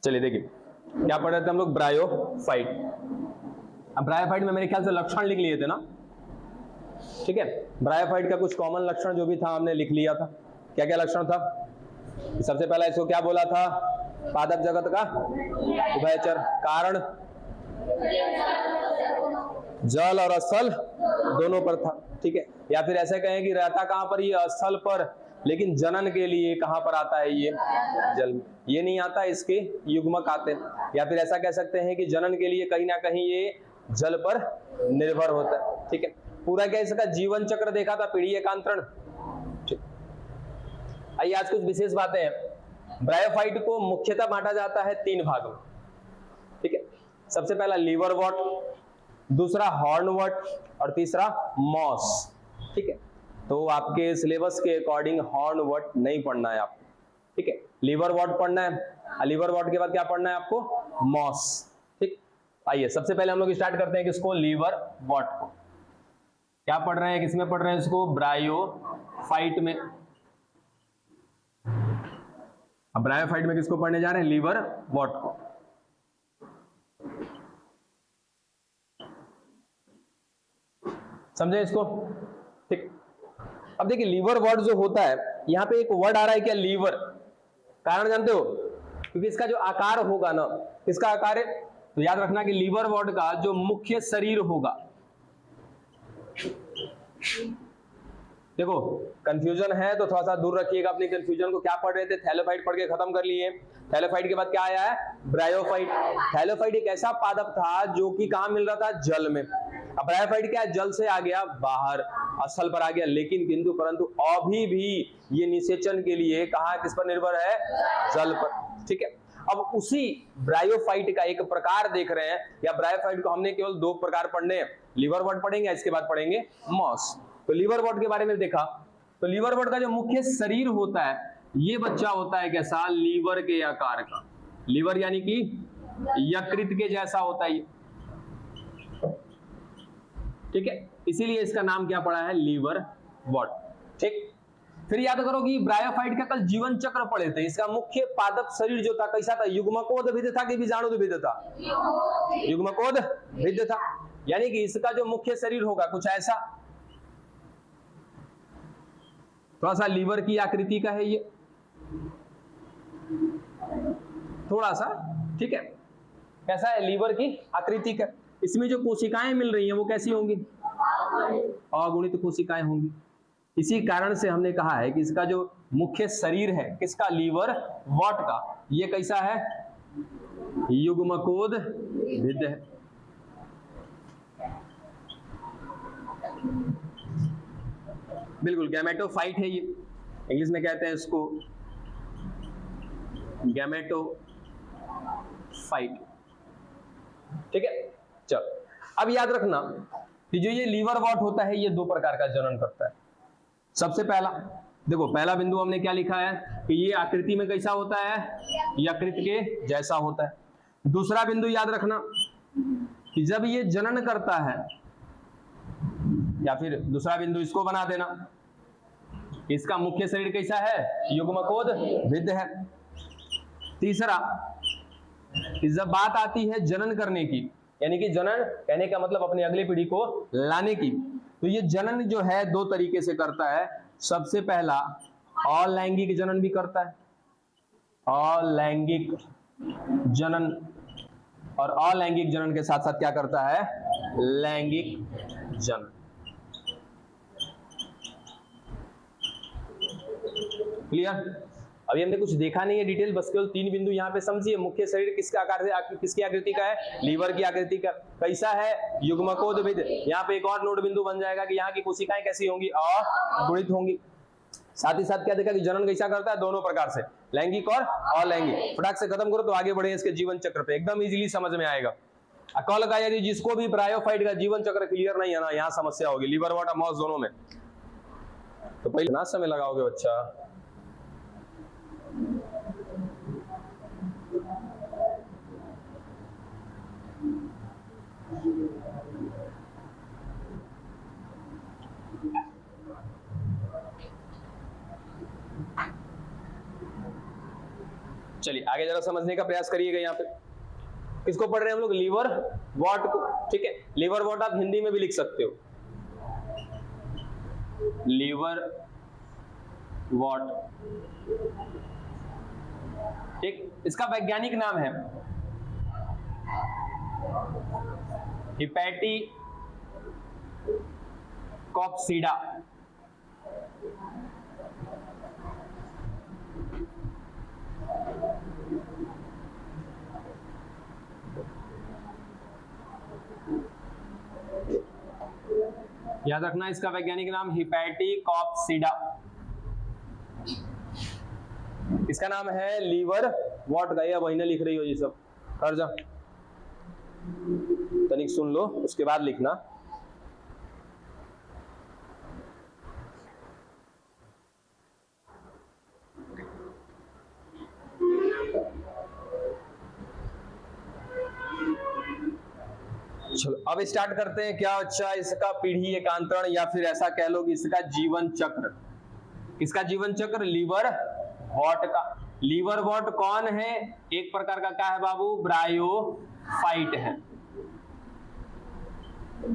चलिए देखिए क्या पढ़ रहे थे हम लोग, ब्रायोफाइट। अब ब्रायोफाइट में मेरे ख्याल से लक्षण लिख लिए थे ना, ठीक है। ब्रायोफाइट का कुछ कॉमन लक्षण जो भी था हमने लिख लिया था। क्या क्या लक्षण था? सबसे पहला इसको क्या बोला था? पादप जगत का उभयचर। कारण जल और स्थल दोनों पर था, ठीक है। या फिर ऐसे कहें कि रहता कहां पर? ये स्थल पर, लेकिन जनन के लिए कहां पर आता है? ये जल में। ये नहीं आता, इसके युग्मक आते हैं। या फिर ऐसा कह सकते हैं कि जनन के लिए कहीं ना कहीं ये जल पर निर्भर होता है, ठीक है। पूरा क्या इसका जीवन चक्र देखा था, पीढ़ी एकांतरण, ठीक। आइए आज कुछ विशेष बातें हैं। ब्रायोफाइट को मुख्यतः बांटा जाता है 3 भाग में, ठीक है। सबसे पहला लीवर वॉट, दूसरा हॉर्न वॉट और तीसरा मॉस, ठीक है। तो आपके सिलेबस के अकॉर्डिंग हॉर्न वॉट नहीं पढ़ना है आपको, ठीक है। लीवर वॉट पढ़ना है, लीवर वॉट के बाद क्या पढ़ना है आपको? मॉस, ठीक। आइए सबसे पहले हम लोग स्टार्ट करते हैं किसको? लीवर वॉट को। क्या पढ़ रहे हैं, किसमें पढ़ रहे हैं इसको? ब्रायोफाइट में। अब ब्रायोफाइट में किसको पढ़ने जा रहे हैं? लीवर वॉट को। समझे इसको, ठीक। अब देखिए लीवर वर्ड जो होता है, यहां पे एक वर्ड आ रहा है क्या? लीवर। कारण जानते हो? क्योंकि इसका जो आकार होगा ना, इसका आकार है, तो याद रखना कि लीवर वर्ड का जो मुख्य शरीर होगा, देखो कंफ्यूजन है तो थोड़ा सा दूर रखिएगा अपनी कंफ्यूजन को। क्या पढ़ रहे थे? थैलोफाइट पढ़ के खत्म कर लिए। थैलोफाइट के बाद क्या आया है? ब्रायोफाइट। थैलोफाइट एक ऐसा पादप था जो कि कहां मिल रहा था? जल में। अब ब्रायोफाइट क्या है? जल से आ गया बाहर, स्थल पर आ गया, लेकिन किंतु परंतु अभी भी ये निषेचन के लिए कहां, किस पर निर्भर है? जल पर, ठीक है। अब उसी ब्रायोफाइट का एक प्रकार देख रहे हैं, या ब्रायोफाइट को हमने केवल 2 प्रकार पढ़ने हैं, लीवर वर्ड पढ़ेंगे, इसके बाद पढ़ेंगे मॉस। तो लीवर वर्ड के बारे में देखा, तो लीवर वर्ड का जो मुख्य शरीर होता है, ये बच्चा होता है कैसा? लीवर के आकार का। लीवर यानी कि यकृत के जैसा होता है, ठीक है। इसीलिए इसका नाम क्या पड़ा है? लीवर वॉट, ठीक। फिर याद करो कि ब्रायोफाइट का कल जीवन चक्र पढ़े थे। इसका मुख्य पादप शरीर जो था कैसा था? युग्मकोद्भिद था कि बीजाणुद्भिद था? युग्मकोद्भिद था। यानी कि इसका जो मुख्य शरीर होगा कुछ ऐसा, थोड़ा सा लीवर की आकृति का है ये, थोड़ा सा, ठीक है। कैसा है? लीवर की आकृति का। इसमें जो कोशिकाएं मिल रही हैं वो कैसी होंगी? अगुणित कोशिकाएं होंगी। इसी कारण से हमने कहा है कि इसका जो मुख्य शरीर है किसका? लीवर वॉट का, ये कैसा है? युग्मकोद्भिद है। बिल्कुल गैमेटोफाइट है ये, इंग्लिश में कहते हैं इसको गैमेटोफाइट, ठीक है। चलो अब याद रखना कि जो ये लीवर वॉट होता है ये 2 प्रकार का जनन करता है। सबसे पहला देखो, पहला बिंदु हमने क्या लिखा है कि ये आकृति में कैसा होता है? यकृत के जैसा होता है। दूसरा बिंदु याद रखना कि जब ये जनन करता है, या फिर दूसरा बिंदु इसको बना देना, इसका मुख्य शरीर कैसा है? युग्मकोद्भिद है। तीसरा कि जब बात आती है जनन करने की, यानी कि जनन कहने का मतलब अपनी अगली पीढ़ी को लाने की, तो ये जनन जो है 2 तरीके से करता है। सबसे पहला अलैंगिक जनन भी करता है, अलैंगिक जनन, और अलैंगिक जनन के साथ साथ क्या करता है? लैंगिक जनन। क्लियर? अभी हमने कुछ देखा नहीं है डिटेल, बस केवल 3 बिंदु यहाँ पे समझिए। मुख्य शरीर किसका आकार से, किसकी आकृति का है? लीवर की आकृति का। कैसा है? युग्मकोद्भिद। यहाँ पे एक और नोट बिंदु बन जाएगा कि यहाँ की कोशिकाएं कैसी होंगी? अगुणित होंगी। साथ ही साथ क्या देखा कि जनन कैसा करता है? दोनों प्रकार से, लैंगिक और अलैंगिक। फटाक से खत्म करो तो आगे बढ़े इसके जीवन चक्र पे, एकदम इजीली समझ में आएगा। कल का यदि जिसको भी ब्रायोफाइट का जीवन चक्र क्लियर नहीं है ना, यहाँ समस्या होगी लीवर वॉट और मॉस दोनों में। तो पहले ना समय लगाओगे बच्चा। चलिए आगे जरा समझने का प्रयास करिएगा। यहाँ पे किसको पढ़ रहे हैं हम लोग? लीवर वॉट को। ठीक है, लीवर वॉट आप हिंदी में भी लिख सकते हो, लीवर वॉट। ठीक, इसका वैज्ञानिक नाम है हेपेटिकॉक्सीडा। याद रखना इसका वैज्ञानिक नाम हेपेटिकॉक्सीडा। इसका नाम है लीवर वॉट का। ये वही ना लिख रही हो ये सब, कर जा तनिक सुन लो उसके बाद लिखना। चलो अब स्टार्ट करते हैं। क्या अच्छा इसका पीढ़ी एकांतरण या फिर ऐसा कह लो कि इसका जीवन चक्र। किसका जीवन चक्र? लीवर वॉट का। लीवर वॉट कौन है? एक प्रकार का क्या है बाबू? ब्रायोफाइट है।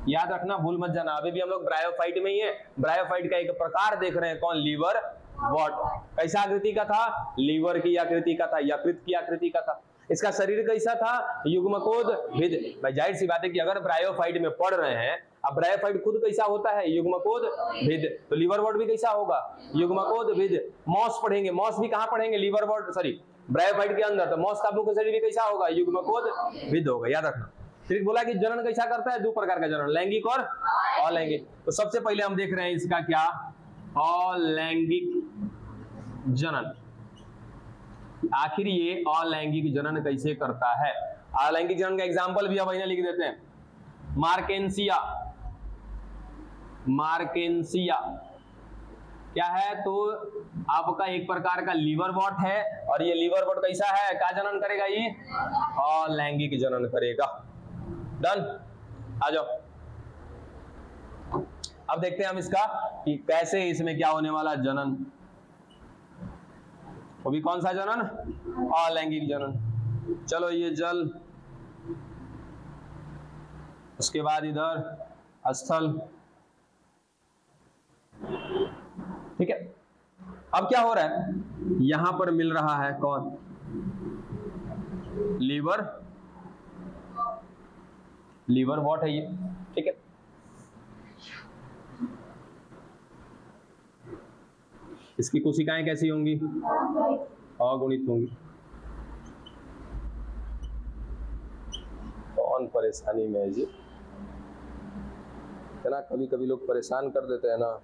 याद रखना, भूल मत जाना, अभी भी हम लोग ब्रायोफाइट में ही है। ब्रायोफाइट का एक प्रकार देख रहे हैं, कौन? लीवर वॉट। कैसा आकृति का था? लीवर की आकृति का था, यकृत की आकृति का था। इसका शरीर कैसा था? युग्मकोद भिद। भाई जाहिर सी बात है कि अगर ब्रायोफाइट में पढ़ रहे हैं, अब ब्रायोफाइट खुद कैसा होता है? युग्मकोद भिद। तो लीवर वॉट भी कैसा होगा? युग्मकोद भिद। मॉस पढ़ेंगे, मॉस भी कहां पढ़ेंगे? लीवर वॉट सॉरी ब्रायोफाइट के अंदर। तो मॉस का मुख्य शरीर भी कैसा होगा? युग्मकोद भिद होगा। याद रखना। फिर बोला कि जनन कैसा करता है? दो प्रकार का जनन, लैंगिक और अलैंगिक। तो सबसे पहले हम देख रहे हैं इसका क्या? अलैंगिक जनन। आखिर ये अलैंगिक जनन कैसे करता है? अलैंगिक जनन का एग्जांपल भी अब वही लिख देते हैं। मार्केंसिया। मार्केंसिया क्या है? तो आपका एक प्रकार का लीवर वॉट है, और ये लीवर वॉट कैसा है? क्या जनन करेगा? ये अलैंगिक जनन करेगा। डन, आ जाओ। अब देखते हैं हम इसका कि कैसे इसमें क्या होने वाला जनन। वो भी कौन सा जनन? अलैंगिक जनन। चलो ये जल, उसके बाद इधर स्थल। ठीक है, अब क्या हो रहा है? यहां पर मिल रहा है कौन? लीवर, लीवर वॉट है ये। ठीक है, इसकी कोशिकाएं कैसी होंगी? अगुणित होंगी। कौन परेशानी में है जी? है ना, कभी कभी लोग परेशान कर देते हैं ना।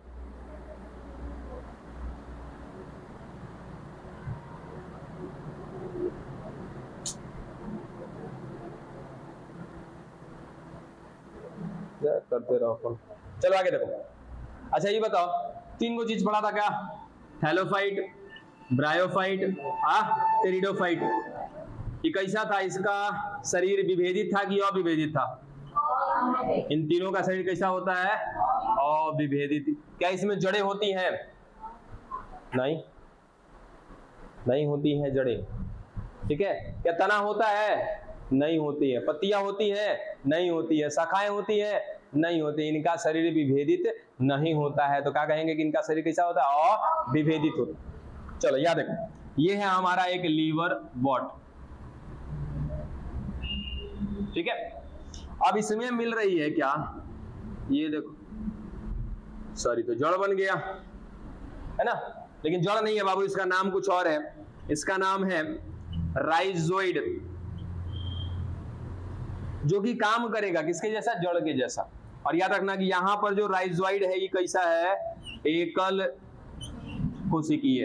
करते रहो। चलो आगे देखो। अच्छा ये बताओ, तीन को चीज पढ़ा था क्या? Thallophyte, bryophyte, pteridophyte. ये कैसा था? इसका शरीर विभेदित था कि अविभेदित था? इन तीनों का शरीर कैसा होता है? अविभेदित। क्या इसमें जड़ें होती हैं? नहीं, नहीं होती हैं जड़ें। ठीक है, क्या तना होता है? नहीं होती है। पत्तियां होती है? नहीं होती है। शाखाएं होती है? नहीं होती। इनका शरीर विभेदित नहीं होता है। तो क्या कहेंगे कि इनका शरीर कैसा होता है? अविभेदित होता है। चलो याद रखो, ये है हमारा एक लीवर वॉट। ठीक है, अब इसमें मिल रही है क्या? ये देखो, सॉरी, तो जड़ बन गया है ना, लेकिन जड़ नहीं है बाबू, इसका नाम कुछ और है। इसका नाम है राइजोइड, जो कि काम करेगा किसके जैसा? जड़ के जैसा। और याद रखना कि यहां पर जो राइजोइड है ये कैसा है? एकल कोशिकीय।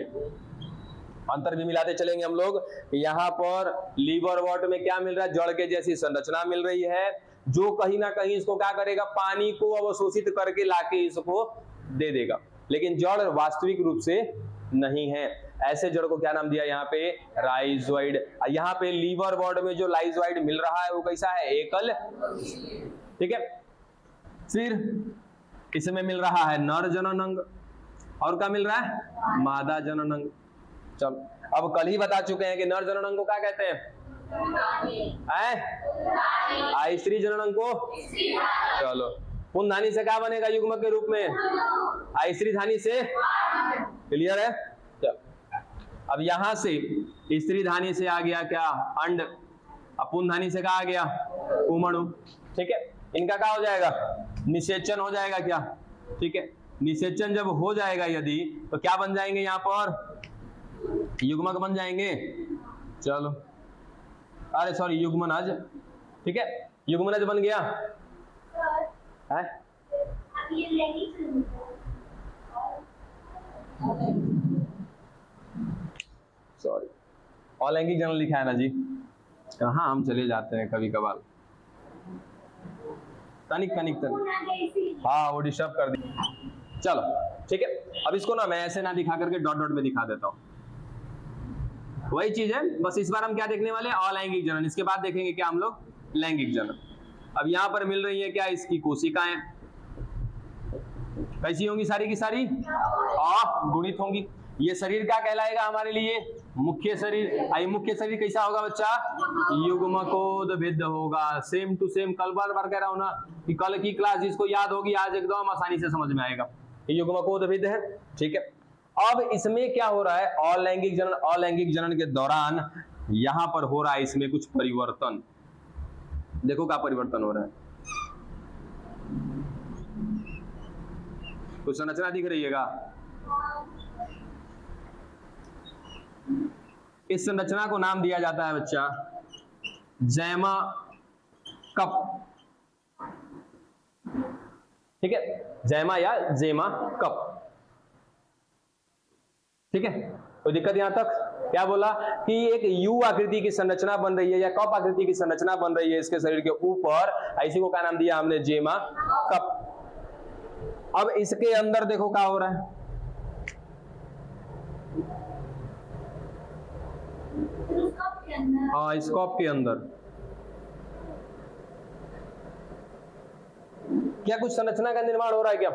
अंतर भी मिलाते चलेंगे हम लोग। यहाँ पर लीवर वॉट में क्या मिल रहा है? जड़ के जैसी संरचना मिल रही है, जो कहीं ना कहीं इसको क्या करेगा? पानी को अवशोषित करके लाके इसको दे देगा। लेकिन जड़ वास्तविक रूप से नहीं है। ऐसे जड़ को क्या नाम दिया? यहाँ पे राइजोइड। यहाँ पे लीवर वॉट में जो लाइजोइड मिल रहा है वो कैसा है? एकल। ठीक है, फिर इसमें मिल रहा है नर जनन अंग, और क्या मिल रहा है? मादा जनन अंग। चलो अब कल ही बता चुके हैं कि नर जनन अंग को क्या कहते हैं? स्त्री जनन अंग को? चलो, पुंधानी से क्या बनेगा युग्मक के रूप में? स्त्री धानी से। क्लियर है? अब यहां से स्त्री धानी से आ गया क्या? अंड। अब पुंधानी से क्या आ गया? पुमणु। ठीक है, इनका क्या हो जाएगा? निषेचन हो जाएगा क्या? ठीक है, निषेचन जब हो जाएगा यदि, तो क्या बन जाएंगे यहाँ पर? युग्मक बन जाएंगे। चलो, अरे सॉरी, युग्मनज। ठीक है, युग्मनज बन गया है? सॉरी, अलैंगिक जनन लिखा है ना जी? कहाँ हम चले जाते हैं कभी कभार। तनिक। हाँ, वो डिस्टर्ब कर दी। चलो ठीक है, अब इसको ना मैं ऐसे ना दिखा करके डॉट डॉट में दिखा देता हूँ। वही चीज है, बस इस बार हम क्या देखने वाले हैं? अलैंगिक जनन। इसके बाद देखेंगे क्या हम लोग? लैंगिक जनन। अब यहाँ पर मिल रही है क्या? इसकी कोशिकाएं कैसी होंगी? सारी की सारी गुणित होंगी। ये शरीर क्या कहलाएगा हमारे लिए? मुख्य शरीर। आई मुख्य शरीर कैसा होगा बच्चा? युग्मकोद्भिद होगा। सेम टू सेम, कल बार कह रहा हूं ना कि कल की क्लास जिसको याद होगी आज एकदम आसानी से समझ में आएगा। ये युग्मकोद्भिद है। ठीक है, अब इसमें क्या हो रहा है? अलैंगिक जनन। अलैंगिक जनन के दौरान यहां पर हो रहा है इसमें कुछ परिवर्तन। देखो क्या परिवर्तन हो रहा है। कुछ संरचना दिख रही है क्या? इस संरचना को नाम दिया जाता है बच्चा जैमा कप। ठीक है, जैमा या जेमा कप। ठीक है, कोई दिक्कत यहां तक? क्या बोला कि एक यू आकृति की संरचना बन रही है या कप आकृति की संरचना बन रही है इसके शरीर के ऊपर। इसी को क्या नाम दिया हमने? जेमा कप। अब इसके अंदर देखो क्या हो रहा है। हाँ, स्कोप के अंदर क्या कुछ संरचना का निर्माण हो रहा है क्या?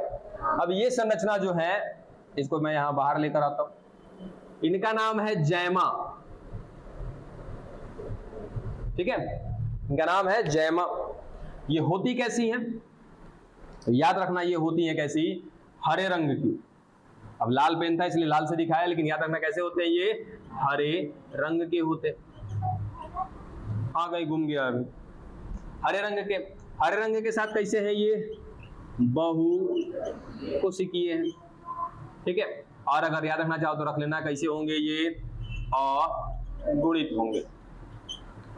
अब ये संरचना जो है, इसको मैं यहां बाहर लेकर आता हूं। इनका नाम है जैमा। ठीक है, इनका नाम है जैमा। ये होती कैसी है? याद रखना, ये होती है कैसी? हरे रंग की। अब लाल पेन था इसलिए लाल से दिखाया, लेकिन याद रखना कैसे होते हैं ये? हरे रंग के होते। हाँ, कहीं घूम गया अभी। हरे रंग के। हरे रंग के साथ कैसे है ये? बहु कोशिकीय है। ठीक है, और अगर याद रखना चाहो तो रख लेना कैसे होंगे ये? अगुणित होंगे।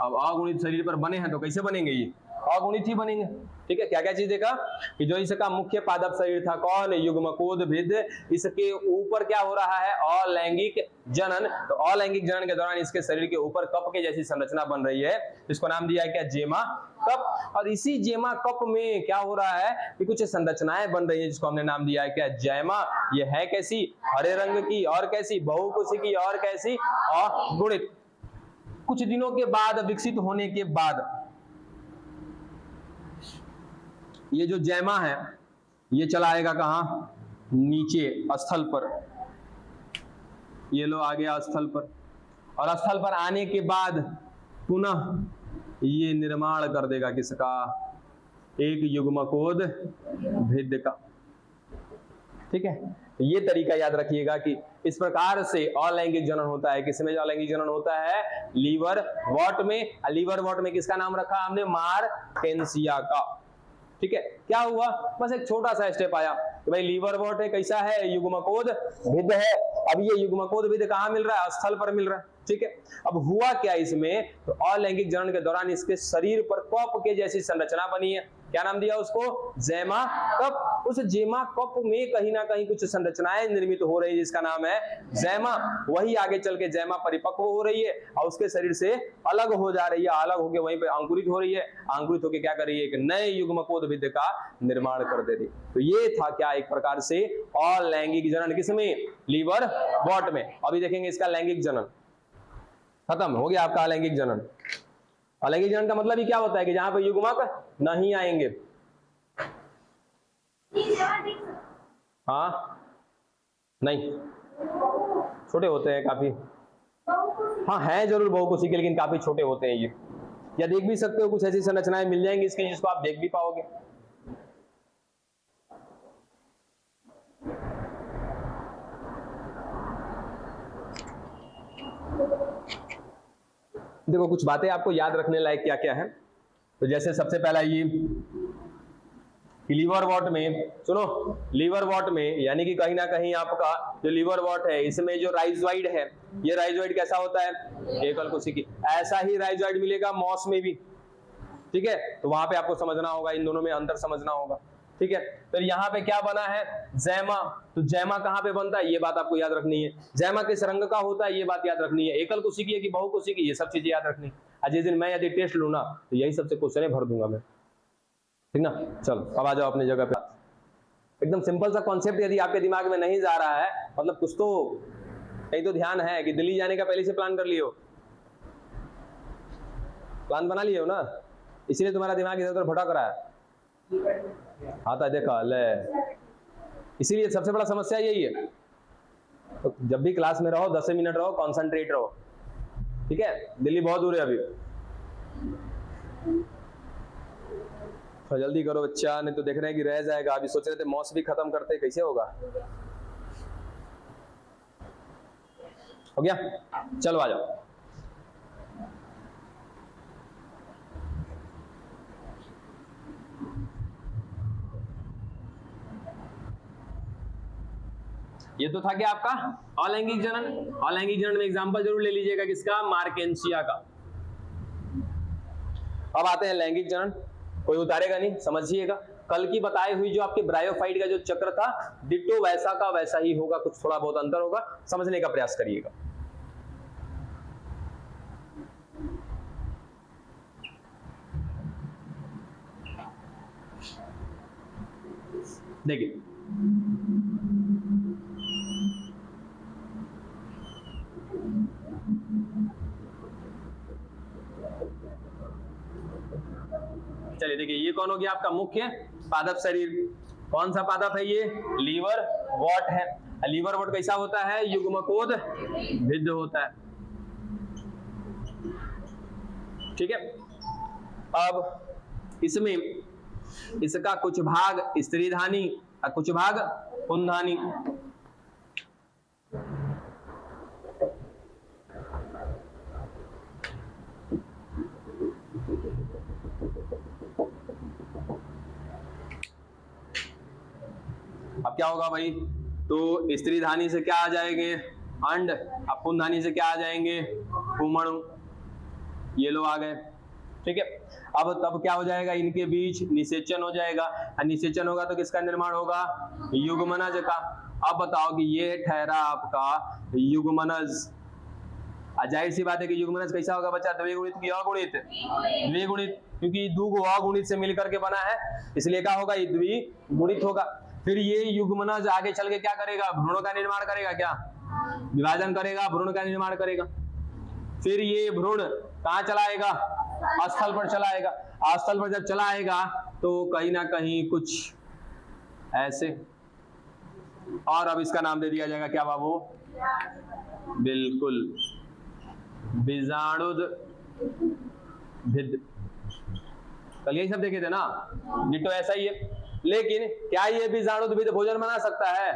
अब अगुणित शरीर पर बने हैं तो कैसे बनेंगे ये? अगुणित ही बनेंगे। ठीक है, क्या क्या चीज देखा कि जो इसका मुख्य पादप शरीर था कौन? युग्मकोद्भिद। इसके ऊपर क्या हो रहा है? अलैंगिक जनन। तो अलैंगिक जनन के दौरान इसके शरीर के ऊपर कप के जैसी संरचना बन रही है। इसको नाम दिया है क्या? जेमा कप। और इसी जेमा कप में क्या हो रहा है कि कुछ संरचनाएं बन रही है जिसको हमने नाम दिया है क्या? जैमा। ये है कैसी? हरे रंग की। और कैसी? बहुकोशिकीय। और कैसी? अगुणित। कुछ दिनों के बाद, विकसित होने के बाद, ये जो जैमा है ये चला आएगा कहां? नीचे स्थल पर। ये लो आ गया स्थल पर। और स्थल पर आने के बाद पुनः ये निर्माण कर देगा किसका? एक युग्मकोद्भिद का। ठीक है, ये तरीका याद रखिएगा कि इस प्रकार से अलैंगिक जनन होता है। किसमें अलैंगिक जनन होता है? लीवर वॉट में। लीवर वॉट में किसका नाम रखा हमने? मार्टेंसिया का। ठीक है, क्या हुआ? बस एक छोटा सा स्टेप आया कि भाई लीवर वॉट है, कैसा है? युग्मकोद्भिद है। अब ये युग्मकोद्भिद कहाँ मिल रहा है? स्थल पर मिल रहा है। ठीक है, अब हुआ क्या इसमें? तो अलैंगिक जनन के दौरान इसके शरीर पर कप के जैसी संरचना बनी है। क्या नाम दिया उसको? जैमा कप। उस जैमा कप में कहीं ना कहीं कुछ संरचनाएं निर्मित हो रही है जिसका नाम है जैमा। वही आगे चल के जैमा परिपक्व हो रही है और उसके शरीर से अलग हो जा रही है। अलग होकर वहीं पे अंकुरित हो रही है। अंकुरित होकर क्या कर रही है? एक नए युग्मकोद्भिद का निर्माण कर दे रही। तो ये था क्या? एक प्रकार से अलैंगिक जनन। किसमें? लीवर वॉट में। अभी देखेंगे इसका लैंगिक जनन। खत्म हो गया आपका अलैंगिक जनन। अलैंगिक जनन का मतलब ही क्या होता है कि जहां पे युग्मक नहीं आएंगे। हाँ, नहीं, छोटे होते हैं काफी। हाँ है जरूर बहुकोशिकीय, लेकिन काफी छोटे होते हैं ये। या देख भी सकते हो कुछ ऐसी संरचनाएं मिल जाएंगी इसकी जिसको आप देख भी पाओगे। देखो कुछ बातें आपको याद रखने लायक क्या क्या है। तो जैसे सबसे पहला ये लीवर वॉट में, सुनो लीवर वॉट में यानी कि कहीं ना कहीं आपका जो लीवर वॉट है इसमें जो राइजोइड है, ये राइजोइड कैसा होता है, एकल कोशिकीय। ऐसा ही राइजोइड मिलेगा मॉस में भी, ठीक है। तो वहां पे आपको समझना होगा, इन दोनों में अंतर समझना होगा, ठीक है। फिर यहाँ पे क्या बना है, जैमा। तो जैमा कहाँ पे बनता है ये बात आपको याद रखनी है। जैमा किस रंग का होता है ये बात याद रखनी है। एकल कोशिकीय की बहुकोशिकीय, ये सब चीजें याद रखनी है। आज जिस दिन मैं यदि टेस्ट लूँ ना तो यही सबसे क्वेश्चन भर दूंगा मैं, ठीक ना। चलो अब आ जाओ अपनी जगह पे। एकदम सिंपल सा कॉन्सेप्ट यदि आपके दिमाग में नहीं जा रहा है, मतलब कुछ तो कहीं तो ध्यान है कि दिल्ली जाने का पहले से प्लान कर लियो, प्लान बना लिए हो ना, इसलिए तुम्हारा दिमाग इधर उधर भटक रहा है। आता देखा ले, इसीलिए सबसे बड़ा समस्या यही है। तो जब भी क्लास में रहो 10 मिनट रहो, कॉन्सेंट्रेट रहो, ठीक है। दिल्ली बहुत दूर है अभी, तो जल्दी करो बच्चा, नहीं तो देख रहे हैं कि रह जाएगा। अभी सोच रहे थे मॉस भी खत्म करते, कैसे होगा। हो गया, चलो आ जाओ। ये तो था क्या आपका अलैंगिक जनन। अलैंगिक जनन में एग्जांपल जरूर ले लीजिएगा किसका, मार्केंसिया का। अब आते हैं लैंगिक जनन, कोई उतारेगा नहीं, समझिएगा। कल की बताई हुई जो आपके ब्रायोफाइट का जो चक्र था, डिट्टो वैसा का वैसा ही होगा, कुछ थोड़ा बहुत अंतर होगा, समझने का प्रयास करिएगा। देखिए चलिए, देखिए ये कौन हो गया आपका मुख्य पादप शरीर। कौन सा पादप है ये, लीवर वॉट है। लीवर वॉट कैसा होता है, युग्मकोद भिद्ध होता है, ठीक है। अब इसमें इसका कुछ भाग स्त्रीधानी और कुछ भाग पुंधानी। अब क्या होगा भाई, तो स्त्रीधानी से क्या आ जाएंगे, अंड। अब पुंधानी से क्या आ जाएंगे, पुमणु। ये लो आ गए, ठीक है। अब तब क्या हो जाएगा, इनके बीच निषेचन हो जाएगा। निषेचन होगा तो किसका निर्माण होगा, युग्मनज का। अब बताओ कि ये ठहरा आपका युग्मनज। जाहिर सी बात है कि युग्मनज कैसा होगा बच्चा, द्विगुणित की अगुणित, द्विगुणित, क्योंकि दो अगुणित से मिलकर के बना है, इसलिए क्या होगा, ये द्विगुणित होगा। फिर ये युग्मनज आगे चल के क्या करेगा, भ्रूण का निर्माण करेगा, क्या विभाजन करेगा, भ्रूण का निर्माण करेगा। फिर ये भ्रूण कहाँ चलाएगा, स्थल पर चलाएगा। स्थल पर जब चलाएगा तो कहीं ना कहीं कुछ ऐसे, और अब इसका नाम दे दिया जाएगा क्या बाबू, बिल्कुल बीजाणुद भिद्ध। कल यही सब देखे थे ना, डिट्टो ऐसा ही है। लेकिन क्या ये बीजाणुद भिद्ध भोजन बना सकता है,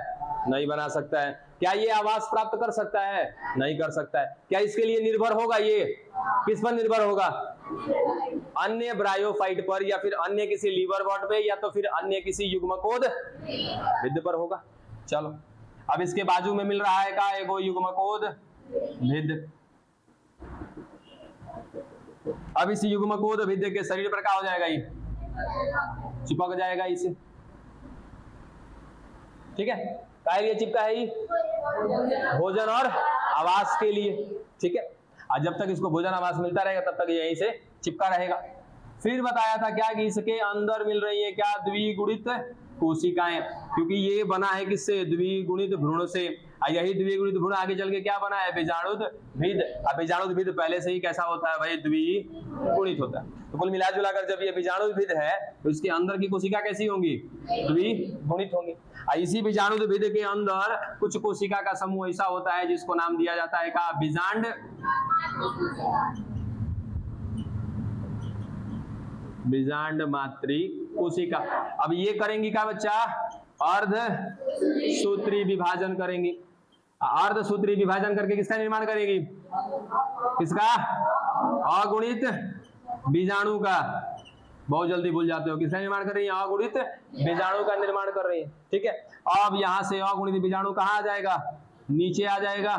नहीं बना सकता है। क्या ये आवास प्राप्त कर सकता है, नहीं कर सकता है। क्या इसके लिए निर्भर होगा, ये किस पर निर्भर होगा, अन्य ब्रायोफाइट पर, या फिर अन्य किसी लीवर वॉट पे, या तो फिर अन्य किसी युग्मकोद भिद्ध पर होगा। चलो अब इसके बाजू में मिल रहा है का, एगो युग्मकोद भिद्ध। अब इस युग्मकोद भिद्ध के शरीर पर क्या हो जाएगा, ये चिपक जाएगा इसे, ठीक है। क्या लिए चिपका है ये, भोजन और आवास के लिए, ठीक है। और जब तक इसको भोजन आवास मिलता रहेगा तब तक यहीं से चिपका रहेगा। फिर बताया था क्या कि इसके अंदर मिल रही है क्या, द्विगुणित कोशिकाएं, क्योंकि ये बना है किससे, द्विगुणित भ्रूण से। यही द्विगुणित भ्रूण आगे चल के क्या बना है, बीजाणुद्भिद। अब बीजाणुद्भिद पहले से ही कैसा होता है भाई, द्विगुणित होता है। तो कुल मिला जुलाकर जब ये बीजाणुद्भिद है तो इसके अंदर की कोशिका कैसी होंगी, द्विगुणित होंगी। इसी बीजाणुद्भिद के अंदर कुछ कोशिका का समूह ऐसा होता है जिसको नाम दिया जाता है का बीजांड, बीजांड मात्री कोशिका। अब ये करेंगी क्या बच्चा, अर्ध सूत्री विभाजन करेंगी। अर्ध सूत्री विभाजन करके किसका निर्माण करेगी, किसका, अगुणित बीजाणु का। बहुत जल्दी भूल जाते हो, किसका निर्माण कर रही है, अगुणित बीजाणु का निर्माण कर रही है। ठीक है, अब यहां से अगुणित बीजाणु कहां आ जाएगा, नीचे आ जाएगा।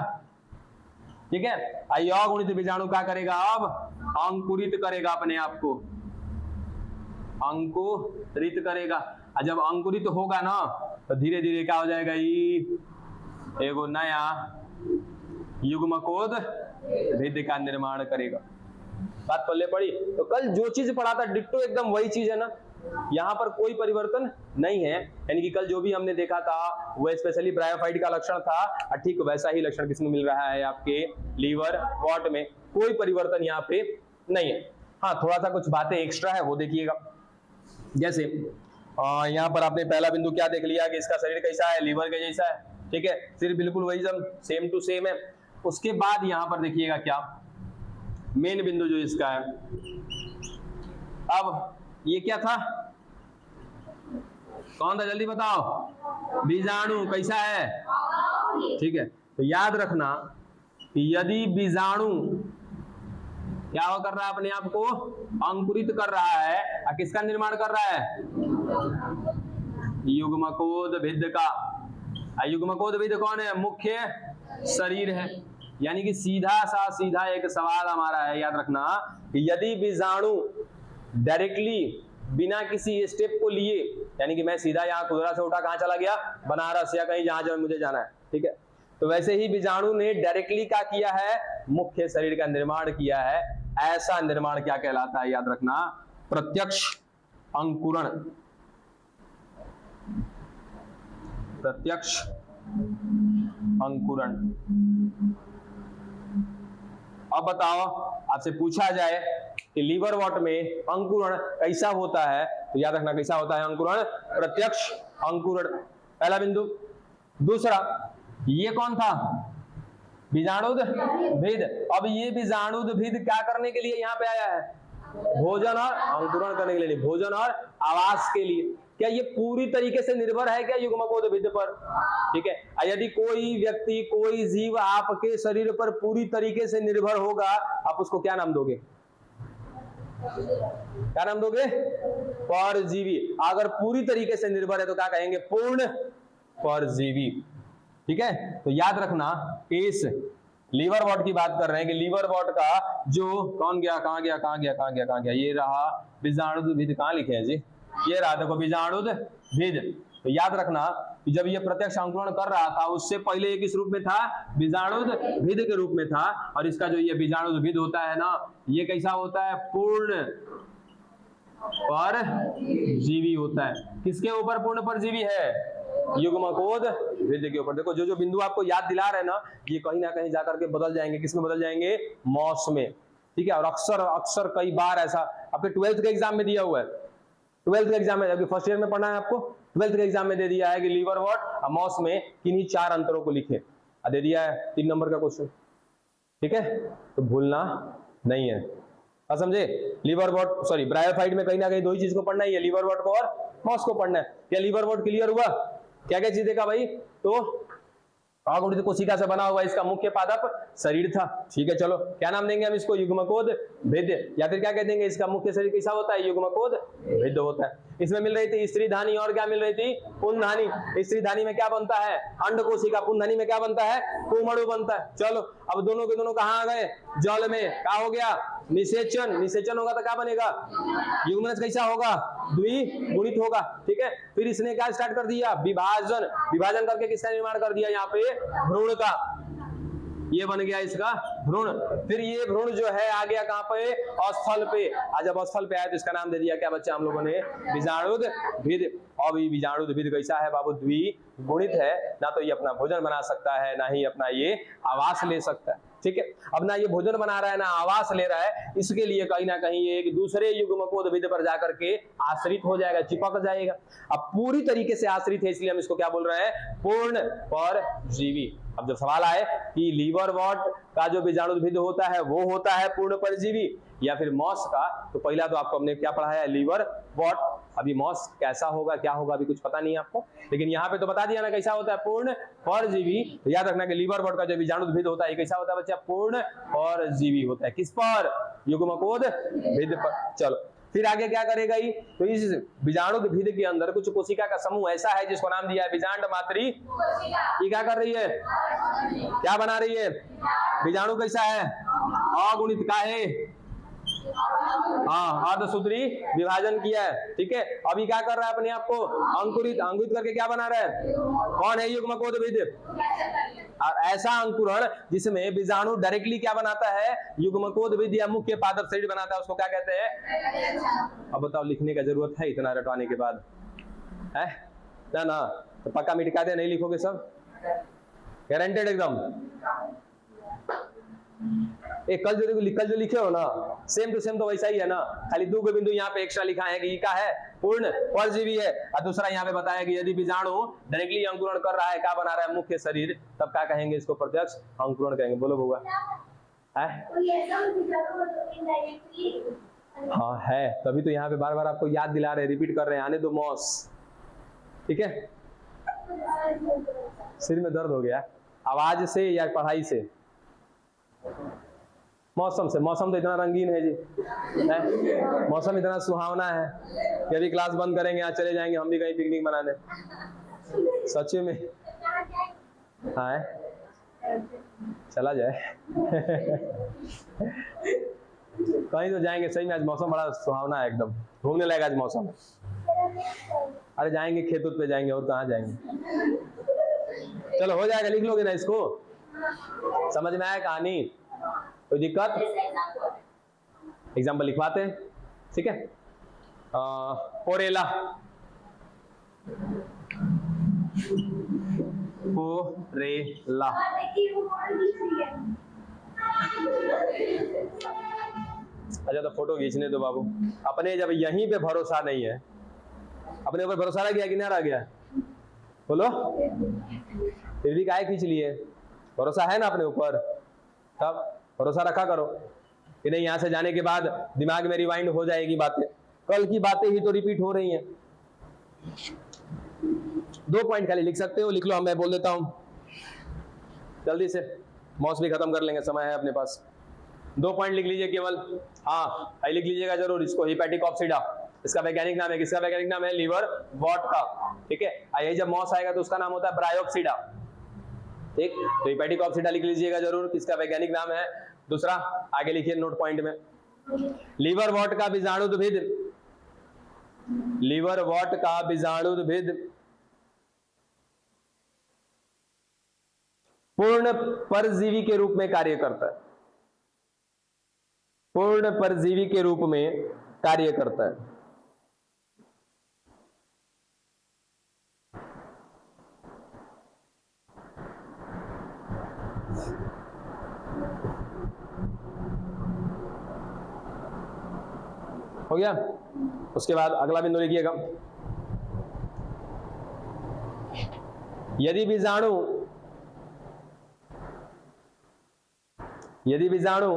ठीक है, अगुणित बीजाणु क्या करेगा, अब अंकुरित करेगा अपने आप को, अंकुरित करेगा। और जब अंकुरित होगा ना तो धीरे धीरे क्या हो जाएगा, ये एगो नया युग्मकोद भेद का निर्माण करेगा। बात पल्ले पड़ी। तो कल जो चीज पढ़ा था डिट्टो एकदम वही चीज है ना, यहाँ पर कोई परिवर्तन नहीं है। यानी कि कल जो भी हमने देखा था वो स्पेशली ब्रायोफाइट का लक्षण था, ठीक वैसा ही लक्षण किसमें मिल रहा है, आपके लीवर वॉट में। कोई परिवर्तन यहाँ पे नहीं है। हाँ, थोड़ा सा कुछ बातें एक्स्ट्रा है वो देखिएगा। जैसे यहाँ पर आपने पहला बिंदु क्या देख लिया कि इसका शरीर कैसा है, लीवर के जैसा है। ठीक है, सिर्फ बिल्कुल वही सेम टू सेम है। उसके बाद यहाँ पर देखिएगा क्या मेन बिंदु जो इसका है। अब ये क्या था, कौन था, जल्दी बताओ, बीजाणु कैसा है। ठीक है, तो याद रखना कि यदि बीजाणु क्या कर रहा है, अपने आप को अंकुरित कर रहा है, और किसका निर्माण कर रहा है, युग्मकोद भिद का। युग्मकोद भिद कौन है, मुख्य शरीर है। यानी कि सीधा एक सवाल हमारा है, याद रखना कि यदि बीजाणु डायरेक्टली बिना किसी स्टेप को लिए, यानी कि मैं सीधा यहाँ कुदरा से उठा कहाँ चला गया, बनारस या कहीं जहां मुझे जाना है। ठीक है, तो वैसे ही बीजाणु ने डायरेक्टली क्या किया है, मुख्य शरीर का निर्माण किया है। ऐसा निर्माण क्या कहलाता है, याद रखना, प्रत्यक्ष अंकुरण। प्रत्यक्ष अंकुरण। अब बताओ, आपसे पूछा जाए कि लीवर वॉट में अंकुरण कैसा होता है, तो याद रखना कैसा होता है अंकुरण, प्रत्यक्ष अंकुरण। पहला बिंदु। दूसरा, ये कौन था, बीजाणुद्भिद। अब ये बीजाणुद्भिद क्या करने के लिए यहाँ पे आया है, भोजन और अंकुरण करने के लिए, भोजन और आवास के लिए। क्या ये पूरी तरीके से निर्भर है क्या युग्मकोद्भिद पर? ठीक है, यदि कोई व्यक्ति, कोई जीव आपके शरीर पर पूरी तरीके से निर्भर होगा, आप उसको क्या नाम दोगे, क्या नाम दोगे, परजीवी। अगर पूरी तरीके से निर्भर है तो क्या कहेंगे, पूर्ण परजीवी। ठीक है, तो याद रखना इस लीवर वॉट की बात कर रहे हैं कि लीवर वॉट का जो कौन गया, कहां गया, कहां गया, कहां गया, कहां गया, ये रहा बीजाणुद्भिद। कहां लिखे हैं जी, ये रहा, देखो बीजाणुद्भिद। तो याद रखना कि जब ये प्रत्यक्ष अंकुरण कर रहा था उससे पहले ये किस रूप में था, बीजाणुद्भिद के रूप में था। और इसका जो ये बीजाणुद्भिद होता है ना, ये कैसा होता है, पूर्ण परजीवी होता है। किसके ऊपर पूर्ण परजीवी है, युग्मकोद्भिद के ऊपर। देखो जो जो बिंदु आपको याद दिला रहे हैं ना, ये कहीं ना कहीं जाकर के बदल जाएंगे, किसमें बदल जाएंगे, मॉस में। ठीक है, और अक्सर कई बार ऐसा आपके 12th के एग्जाम में दिया हुआ है। 12th के एग्जाम में, जबकि फर्स्ट ईयर में पढ़ना है आपको, 12th के एग्जाम में दे दिया है कि लीवर वॉट मॉस में किन्हीं 4 अंतरों को लिखे, दे दिया है 3 नंबर का क्वेश्चन। ठीक है, तो भूलना नहीं है, समझे। लीवर वॉट, सॉरी, ब्रायोफाइट में कहीं ना कहीं 2 ही चीज को पढ़ना ही है, लीवर वॉट को और मॉस को पढ़ना है। क्या लीवर वॉट क्लियर हुआ, क्या क्या चीज देखा भाई, तो अगुणित कोशिका से बना हुआ इसका मुख्य पादप शरीर था। ठीक है, चलो क्या नाम देंगे हम इसको, युग्मकोद्भिद, या फिर क्या कह देंगे, इसका मुख्य शरीर कैसा होता है, युग्मकोद्भिद होता है। इसमें मिल रही थी स्त्रीधानी और क्या मिल रही थी, पुंधानी। स्त्रीधानी में क्या बनता है, अंड कोशिका, पुंधानी में क्या बनता है, कुमड़ु बनता है। चलो अब दोनों के दोनों कहाँ आ गए, जल में। क्या हो गया, निषेचन। निषेचन होगा तो क्या बनेगा, युग्मनज कैसा होगा, द्विगुणित होगा। ठीक है, फिर इसने क्या स्टार्ट कर दिया, विभाजन। विभाजन करके किसका निर्माण कर दिया, यहाँ पे भ्रूण का। ये बन गया इसका भ्रूण। फिर ये भ्रूण जो है आ गया कहाँ पे, स्थल पे। आज जब स्थल पे आया तो इसका नाम दे दिया क्या बच्चा हम लोगों ने, बीजाणुद्भिद। अब ये बीजाणुद्भिद कैसा है बाबू, द्विगुणित है। ना तो ये अपना भोजन बना सकता है, ना ही अपना ये आवास ले सकता है। ठीक है, अब ना ये भोजन बना रहा है ना आवास ले रहा है, इसके लिए कहीं ना कहीं ये एक दूसरे युग्मकोद्भिद पर जाकर के आश्रित हो जाएगा, चिपक जाएगा। अब पूरी तरीके से आश्रित है, इसलिए हम इसको क्या बोल रहे हैं, पूर्ण परजीवी। अब जब सवाल आए कि लीवर वॉट का जो बीजाणुद्भिद होता है वो होता है पूर्ण परजीवी या फिर मॉस का, तो पहला तो आपको हमने क्या पढ़ाया है, लीवर वॉट। अभी मॉस कैसा होगा क्या होगा अभी कुछ पता नहीं है आपको, लेकिन यहाँ पे तो बता दिया ना कैसा होता है, पूर्ण परजीवी। तो याद रखना कि लीवर वॉट का जो बीजाणुद्भिद होता है कैसा होता है बच्चा, पूर्ण परजीवी होता है। किस पर, युग्मकोद्भिद पर। चलो फिर आगे क्या करेगा ये, तो इस बीजाणुद्भिद के अंदर कुछ कोशिका का समूह ऐसा है जिसको नाम दिया है बीजांड मात्री। ये क्या कर रही है, क्या बना रही है, बीजाणु कैसा है, अगुणित का है, हाँ अर्धसूत्री विभाजन किया है। ठीक है, अभी क्या कर रहा है अपने आप को, अंकुरित। अंकुरित करके क्या बना रहा है, कौन है युग्मकोद्भिद। और ऐसा अंकुरण जिसमें बीजाणु डायरेक्टली क्या बनाता है, युग्मकोद्भिद या मुख्य पादप शरीर बनाता है, उसको क्या कहते हैं। अब बताओ लिखने का जरूरत है इतना रटवाने के बाद है ना, तो पक्का मिटा दे, नहीं लिखोगे सब गारंटेड एकदम। कल जो लिखे हो ना सेम टू सेम तो वैसा ही है ना, खाली दो बिंदु यहाँ पे एक्स्ट्रा लिखा है कि ये क्या है, पूर्ण परजीवी है। और दूसरा यहाँ पे बताया कि यदि बीजाणु डायरेक्टली अंकुरण कर रहा है, क्या बना रहा है, मुख्य शरीर, तब क्या कहेंगे, इसको प्रत्यक्ष अंकुरण कहेंगे। बोलो बउआ है, हाँ है, तभी तो यहाँ पे बार बार आपको याद दिला रहे, रिपीट कर रहे हैं, आने दो मॉस। ठीक है, सिर में दर्द हो गया आवाज से या पढ़ाई से, मौसम से। मौसम तो इतना रंगीन है जी, है? मौसम इतना सुहावना है कि अभी क्लास बंद करेंगे, आज चले जाएंगे हम भी कहीं पिकनिक मनाने, सच में। हाँ चला जाए कहीं तो जाएंगे, सही में आज मौसम बड़ा सुहावना है, एकदम घूमने लगेगा आज मौसम। अरे जाएंगे खेत पे जाएंगे, और कहाँ जाएंगे। चलो हो जाएगा, लिख लोगे ना इसको, समझ में आया कहानी, कोई दिक्कत। एग्जाम्पल लिखवाते हैं, ठीक है। पोरेला, पोरेला, अच्छा तो फोटो खींचने दो बाबू। अपने जब यहीं पे भरोसा नहीं है, अपने ऊपर भरोसा रह गया कि नहीं रह गया, बोलो। फिर भी काहे खींच लिए, भरोसा है ना अपने ऊपर, तब भरोसा रखा करो कि नहीं यहाँ से जाने के बाद दिमाग में रिवाइंड हो जाएगी बातें, कल की बातें ही तो रिपीट हो रही हैं। 2 पॉइंट खाली लिख सकते हो, लिख लो, मैं बोल देता हूं जल्दी से, मौस भी खत्म कर लेंगे, समय है अपने पास। 2 पॉइंट लिख लीजिए केवल, हाँ लिख लीजिएगा जरूर इसको, हिपैटिक ऑक्सीडा, इसका वैज्ञानिक नाम है, किसका वैज्ञानिक नाम है, लीवर वॉट का। ठीक है, यही जब मॉस आएगा तो उसका नाम होता है ब्रायोप्सिडा। ठीक, तो हिपैटिक ऑक्सीडा लिख लीजिएगा जरूर, किसका वैज्ञानिक नाम है। दूसरा आगे लिखिए नोट पॉइंट में, लीवर वॉट का बीजाणुद्भिद, लीवर वॉट का बीजाणुद्भिद पूर्ण परजीवी के रूप में कार्य करता है, पूर्ण परजीवी के रूप में कार्य करता है। हो गया, उसके बाद अगला बिंदु लिखिएगा, यदि बीजाणु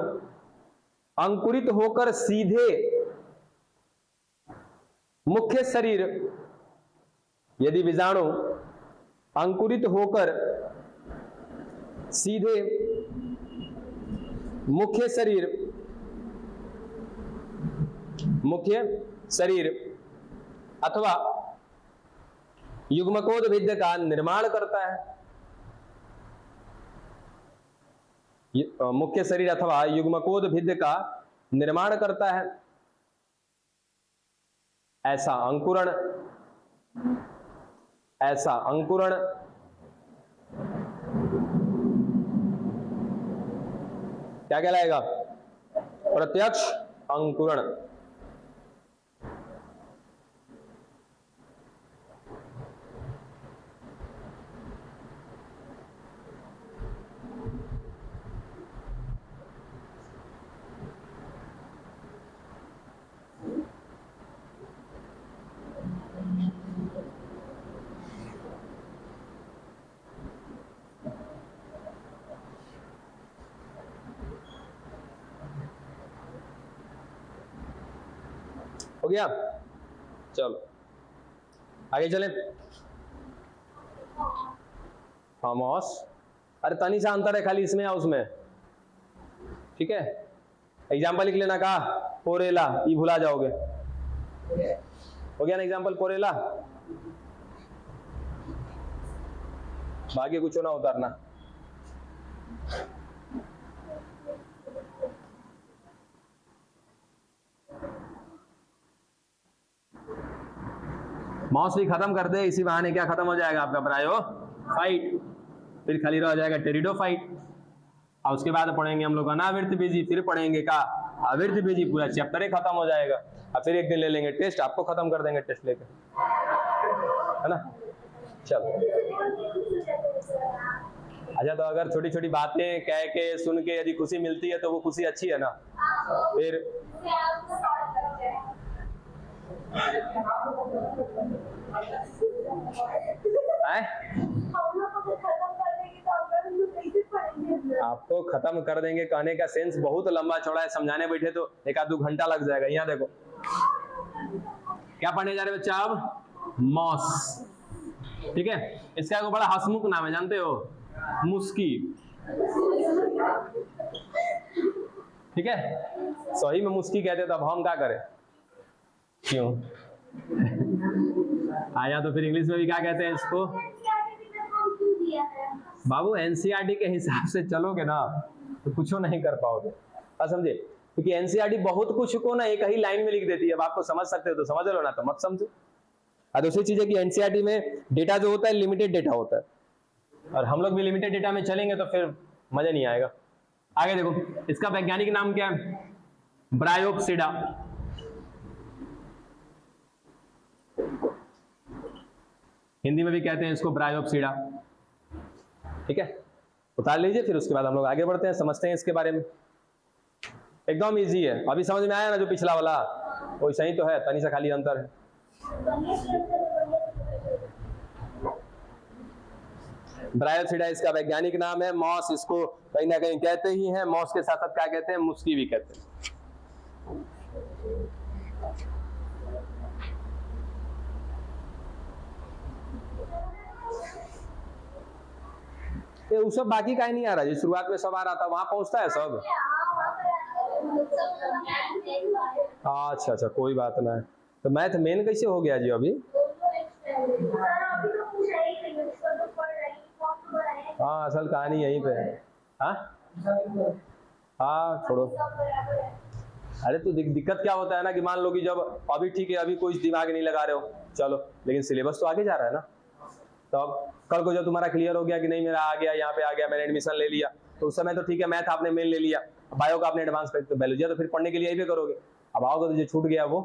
अंकुरित होकर सीधे मुख्य शरीर, यदि बीजाणु अंकुरित होकर सीधे मुख्य शरीर अथवा युग्मकोद्भिद का निर्माण करता है, मुख्य शरीर अथवा युग्मकोद्भिद का निर्माण करता है, ऐसा अंकुरण क्या कहलाएगा? प्रत्यक्ष अंकुरण। हो गया? चलो आगे चलें। हाँ मॉस, अरे तनी सा अंतर है खाली इसमें या उसमें, ठीक है। एग्जाम्पल लिख लेना का पोरेला, ये भुला जाओगे। हो गया ना एग्जाम्पल पोरेला, बाकी कुछ ना उतारना। मॉस भी खत्म कर दे, इसी बहाने क्या खत्म हो जाएगा आपका ब्रायोफाइट, फिर खाली रह जाएगा टेरिडोफाइट। और उसके बाद पढ़ेंगे हम लोग अनावृत बीजी, फिर पढ़ेंगे का आवृत बीजी, पूरा चैप्टर ही खत्म हो जाएगा। और फिर एक दिन ले लेंगे टेस्ट, आपको खत्म कर देंगे टेस्ट लेके, है ना। चलो अच्छा, तो अगर छोटी छोटी बातें कह के सुन के यदि खुशी मिलती है तो वो खुशी अच्छी है ना। फिर आपको खत्म कर देंगे कहने का सेंस बहुत लंबा चौड़ा है, समझाने बैठे तो एक आध 2 घंटा लग जाएगा। यहाँ देखो क्या पढ़ने जा रहे बच्चा, अब मॉस, ठीक है। इसका एक बड़ा हंसमुख नाम है, जानते हो, मुस्की, ठीक है। सही में मुस्की कहते तो अब हम क्या करें, क्यों आया तो फिर इंग्लिश में भी क्या कहते हैं इसको बाबू, एनसीईआरटी के हिसाब से चलोगे ना तो कुछ नहीं कर पाओगे, समझे। क्योंकि एनसीईआरटी बहुत कुछ को ना एक ही लाइन में लिख देती है। अब आपको समझ सकते हो तो समझ लो, ना तो मत समझो। और दूसरी चीज है कि एनसीईआरटी में डेटा जो होता है लिमिटेड डेटा होता है, और हम लोग भी लिमिटेड डेटा में चलेंगे तो फिर मजा नहीं आएगा। आगे देखो, इसका वैज्ञानिक नाम क्या है, ब्रायोप्सिडा। हिंदी में भी कहते हैं इसको ब्रायोप्सिडा, ठीक है। उतार लीजिए, फिर उसके बाद हम लोग आगे बढ़ते हैं, समझते हैं इसके बारे में। एकदम इजी है, अभी समझ में आया ना, जो पिछला वाला वैसा ही तो है, तनी सा खाली अंतर है। ब्रायोप्सिडा इसका वैज्ञानिक नाम है। मॉस इसको कहीं ना कहीं कहते ही हैं, मॉस के साथ साथ क्या कहते हैं, मुस्की भी कहते हैं। ये सब बाकी का ही नहीं आ रहा, जो शुरुआत में सब आ रहा था वहां पहुंचता है सब। अच्छा अच्छा, कोई बात नहीं। तो मैथ मेन कैसे हो गया जी अभी? हाँ, असल कहानी यहीं पे है। हाँ छोड़ो। अरे तो दिक्कत क्या होता है ना कि मान लो कि जब अभी ठीक है, अभी कोई दिमाग नहीं लगा रहे हो, चलो, लेकिन सिलेबस तो आगे जा रहा है ना। तो अब कल को जब तुम्हारा क्लियर हो गया कि नहीं मेरा आ गया, यहाँ पे आ गया, मैंने एडमिशन ले लिया, तो उस समय तो ठीक है, मैथ आपने मेन ले लिया, बायो का आपने एडवांस पे बायोलॉजी, तो फिर पढ़ने के लिए यही पे करोगे। अब आओगे तो जो छूट गया वो,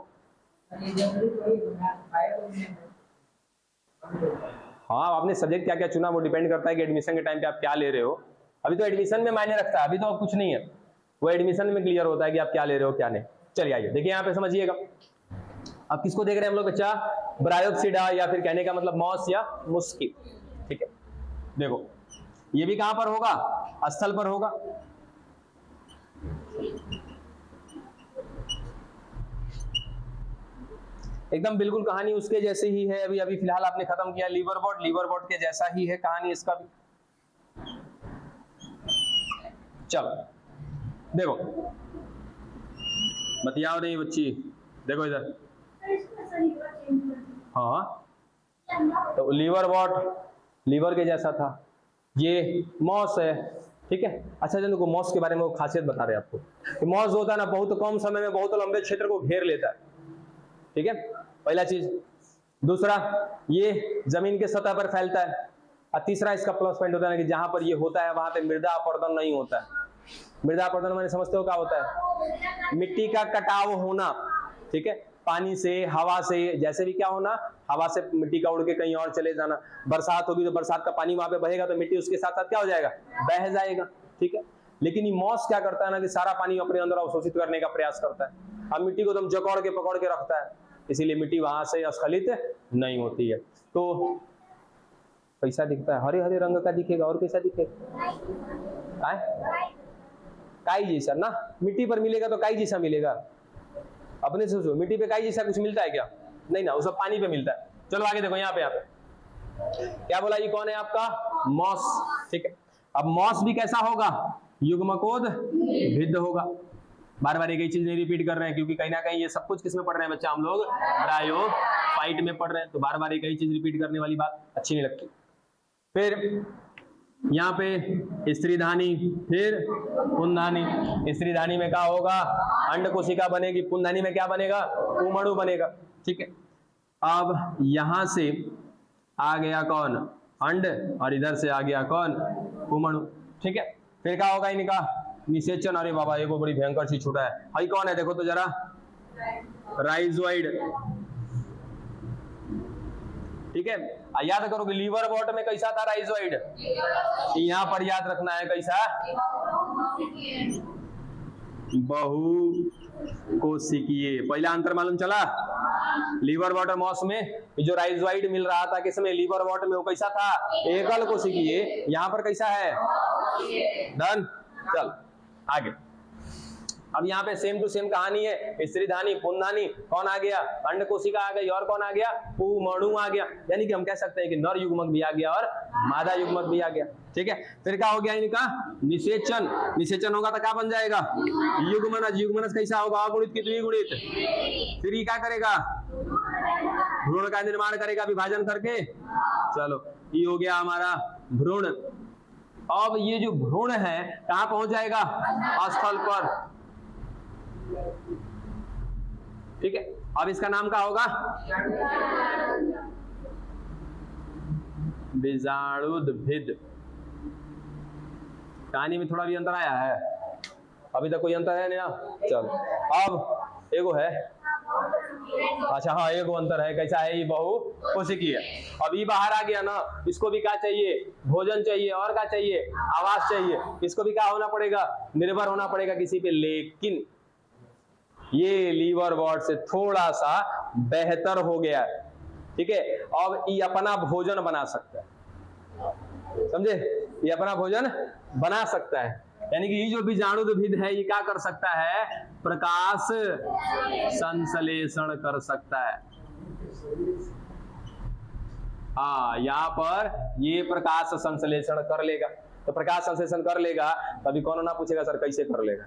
हाँ, आपने सब्जेक्ट क्या क्या चुना वो डिपेंड करता है कि एडमिशन के टाइम पे आप क्या ले रहे हो। अभी तो एडमिशन में मायने रखता है, अभी तो कुछ नहीं है, वो एडमिशन में क्लियर होता है कि आप क्या ले रहे हो क्या नहीं। चलिए आइए देखिए यहाँ पे समझिएगा। अब किसको देख रहे हैं हम लोग बच्चा, ब्रायोप्सिडा, या फिर कहने का मतलब मॉस या मुस्की, ठीक है। देखो ये भी कहां पर होगा, स्थल पर होगा। एकदम बिल्कुल कहानी उसके जैसे ही है। अभी अभी फिलहाल आपने खत्म किया लीवरवॉट, लीवरवॉट के जैसा ही है कहानी इसका भी। चलो देखो, बतियाओ नहीं बच्ची, देखो इधर। हाँ, तो लीवरवॉट लीवर के जैसा था, ये मॉस है, ठीक है। अच्छा देखो, मॉस के बारे में वो खासियत बता रहे हैं आपको कि मॉस जो होता है ना, बहुत कम समय में बहुत लंबे क्षेत्र को घेर लेता है, ठीक है, पहला चीज। दूसरा, ये जमीन के सतह पर फैलता है। और तीसरा इसका प्लस पॉइंट होता है कि जहां पर ये होता है वहां पे मृदा अपरदन नहीं होता है, मृदा अपरदन माने समझते हो क्या होता है? मिट्टी का कटाव होना, ठीक है, पानी से, हवा से, जैसे भी क्या होना, हवा से मिट्टी का उड़ के कहीं और चले जाना। बरसात होगी तो बरसात का पानी वहां पे बहेगा तो मिट्टी उसके साथ साथ क्या हो जाएगा, बह जाएगा, ठीक है। लेकिन ये मॉस क्या करता है ना कि सारा पानी अपने अंदर अवशोषित करने का प्रयास करता है। अब मिट्टी को तुम जकड़ के पकड़ के रखता है, इसीलिए मिट्टी वहां से स्खलित नहीं होती है। तो कैसा दिखता है? हरे हरे रंग का दिखेगा। और कैसा दिखेगा? काई जैसा ना, मिट्टी पर मिलेगा तो काई जैसा मिलेगा। अपने से सोचो, मिट्टी पे काई जैसा कुछ मिलता है क्या? नहीं ना, वो सब पानी पे मिलता है। चलो आगे देखो, यहाँ पे क्या बोला, ये कौन है आपका? मॉस, ठीक है। अब मॉस भी कैसा होगा? युग्मकोद भिद्ध होगा। बार बार एक ही चीज नहीं रिपीट कर रहे हैं, क्योंकि कहीं ना कहीं ये सब कुछ किसमें पढ़ रहे हैं बच्चा? हम लोग ब्रायोफाइट में पढ़ रहे हैं, तो बार बार एक ही चीज रिपीट करने वाली बात अच्छी नहीं लगती। फिर यहाँ पे स्त्रीधानी, फिर पुंधानी। स्त्रीधानी में क्या होगा? अंड कोशिका बनेगी। पुंधानी में क्या बनेगा? पुंमणु बनेगा, ठीक है। अब यहां से आ गया कौन? अंड, और इधर से आ गया कौन? पुंमणु, ठीक है। फिर क्या होगा इनका? निषेचन। अरे बाबा, ये बड़ी भयंकर सी छूटा है भाई, कौन है देखो तो जरा, राइजोइड, ठीक है। याद करोगे लीवर वॉट में कैसा था राइजोइड? यहां पर याद रखना है कैसा? बहु कोशिकीय। पहला अंतर मालूम चला? लीवर वॉटर मॉस में जो राइजोइड मिल रहा था किसमें? लीवर वॉटर में, वो कैसा था? एकल कोशिकीय। यहाँ पर कैसा है? डन। चल आगे। अब यहाँ पे सेम टू सेम कहानी है। स्त्रीधानी, पुंधानी, कौन आ गया? अंड कोशिका आ गई, और कौन आ गया? पुंमणु आ गया। यानी कि हम कह सकते हैं कि नर युग्मक भी आ गया और मादा युग्मक भी आ गया, ठीक है। फिर क्या हो गया इनका? निषेचन। निषेचन होगा तो क्या बन जाएगा? युग्मनज। युग्मनज कैसा होगा? अगुणित की द्विगुणित। फिर ये क्या करेगा? भ्रूण का निर्माण करेगा विभाजन करके। चलो, ये हो गया हमारा भ्रूण। अब ये जो भ्रूण है कहां पहुंच जाएगा? स्थल पर, ठीक है। अब इसका नाम क्या होगा? बीजाणुद्भिद। कहानी में थोड़ा भी अंतर आया है? अभी तक कोई अंतर है नहीं ना? चल, अब एगो है, अच्छा हाँ, एगो अंतर है। कैसा है? ये बहु कोशिकीय। अब ये बाहर आ गया ना, इसको भी क्या चाहिए? भोजन चाहिए, और क्या चाहिए? आवास चाहिए। इसको भी क्या होना पड़ेगा? निर्भर होना पड़ेगा किसी पे। लेकिन ये लीवर वॉट से थोड़ा सा बेहतर हो गया है, ठीक है। अब ये अपना भोजन बना सकता है, समझे? ये अपना भोजन बना सकता है। यानी कि ये जो बीजाणुद्भिद है ये क्या कर सकता है? प्रकाश संश्लेषण कर सकता है। हाँ, यहाँ पर ये प्रकाश संश्लेषण कर लेगा। तो प्रकाश संश्लेषण कर लेगा, तभी कौन ना पूछेगा सर कैसे कर लेगा?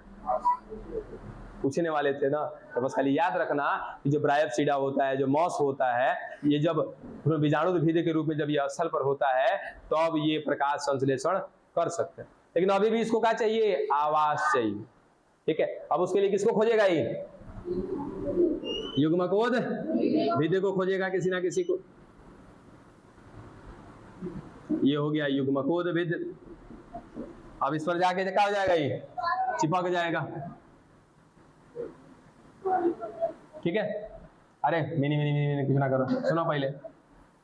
पूछने वाले थे ना। तो बस खाली याद रखना कि जो ब्रायोप्सिडा होता है, जो मॉस होता है, ये जब बीजाणुद्भिद के रूप में जब ये स्थल पर होता है तो अब ये प्रकाश संश्लेषण कर सकते हैं। लेकिन अभी भी इसको क्या चाहिए? आवास चाहिए, ठीक है। अब उसके लिए किसको खोजेगा? ये युग्मकोद भिद को खोजेगा, किसी ना किसी को। ये हो गया युग्मकोद भिद। अब इस पर जाके क्या हो जाएगा? ये चिपक जाएगा, ठीक है। अरे मिनी मिनी मिनी मिनी कुछ ना करो, सुनो पहले,